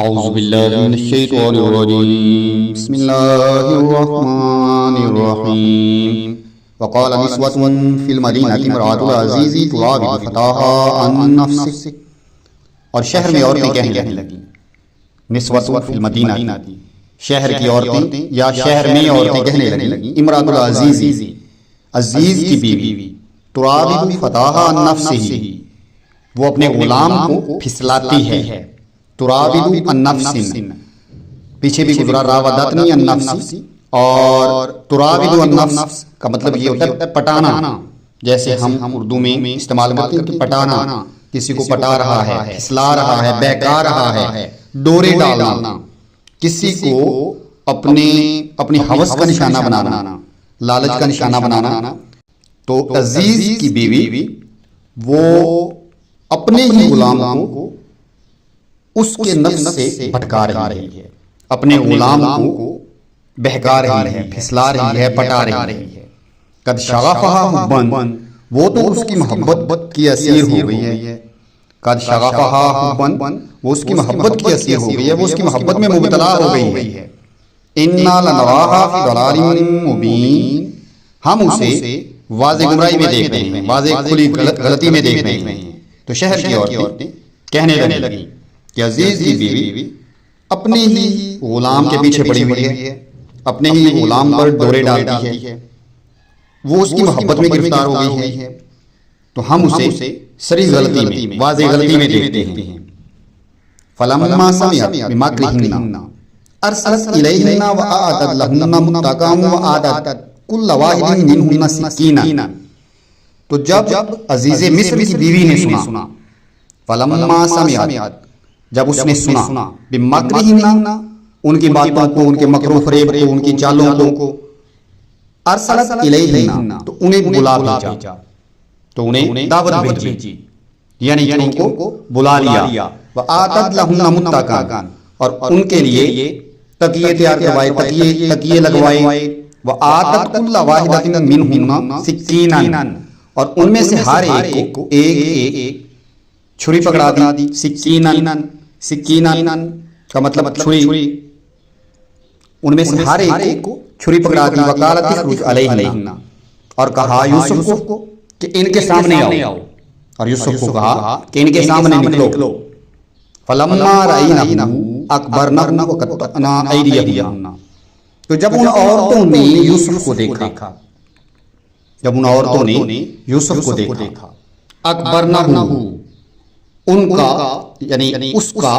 أعوذ بالله من الشيطان الرجيم بسم الله الرحمن الرحيم وقال نسوة في المدينة امرأة العزيز تراود فتاها عن نفسه اور شہر میں عورتیں کہنے لگیں نسوة فی المدینہ شہر کی عورتیں یا شہر میں عورتیں کہنے لگیں امرأة العزیز عزیز کی بیوی تراود فتاها عن نفسه وہ اپنے غلام کو پھسلاتی ہے تراود عن نفس پیچھے بھی گزرا راودتنی عن نفس اور تراود عن نفس کا مطلب یہ ہوتا ہے پٹانا، جیسے ہم اردو میں استعمال کرتے ہیں کہ پٹانا، کسی کو پٹا رہا ہے، پھسلا رہا ہے، بہکا رہا ہے، ڈورے ڈالنا، کسی کو اپنی ہوس کا نشانہ بنانا، لالچ کا نشانہ بنانا۔ تو عزیز کی بیوی وہ اپنے ہی غلام کو اس کے نفس سے بھٹکا رہی ہے، اپنے غلام کو بہکا رہی ہے، پھسلا رہی ہے، پٹا رہی ہے۔ قد شغفہا حبا، وہ تو اس کی محبت کی اسیر ہو گئی ہے، قد شغفہا حبا، وہ اس کی محبت کی اسیر ہو گئی ہے، وہ اس کی محبت میں مبتلا ہو گئی ہے۔ انا لنراہا فی ضلال مبین، ہم اسے واضح گمراہی میں دیکھ رہے ہیں، واضح کھلی غلطی میں دیکھ رہے ہیں۔ تو شہر کی عورتیں کہنے لگیں کہ عزیز کی بیوی اپنے ہی غلام کے پیچھے پڑی ہوئی ہے، اپنے ہی غلام پر ڈورے ڈالتی ہے، وہ اس کی محبت میں گرفتار ہو گئی ہے، تو ہم اسے سری غلطی میں، واضح غلطی میں دیکھتے ہیں۔ فلما سمعت بمکرہن ارسلت الیہن وآتت لہن متکئا وآتت کل واحد منہن سکینا، تو جب عزیز مصر کی بیوی نے سنا، فلما سمعت، جب اس نے سنا بمکرہن، ان کی باتوں کو، ان کے مکر و فریب کو، ان کی چالوں کو، ارسلت الیہن، تو انہیں بلا بھیجا، تو انہیں دعوت بھیجی، یعنی کہ ان کو بلا لیا۔ وآتت لہن متکئا، اور ان کے لیے تکیے تیار کروائے، تکیے لگوائے۔ وآتت کل واحدۃ منہن سکینا، اور ان میں سے ہر ایک کو ایک چھری پکڑا دی۔ سکینن کا مطلب چھری، ان میں سے ہر ایک کو چھری پکڑا دی۔ وقالت اخرج علیہن، اور کہا یوسف کو کہ ان کے سامنے آؤ، اور یوسف کو کہا کہ ان کے سامنے نکلو۔ فلما رأینہ اکبرنہ وقطعن ایدیہن، تو جب ان عورتوں نے یوسف کو دیکھا، اکبرنہ ان کا یعنی اس کا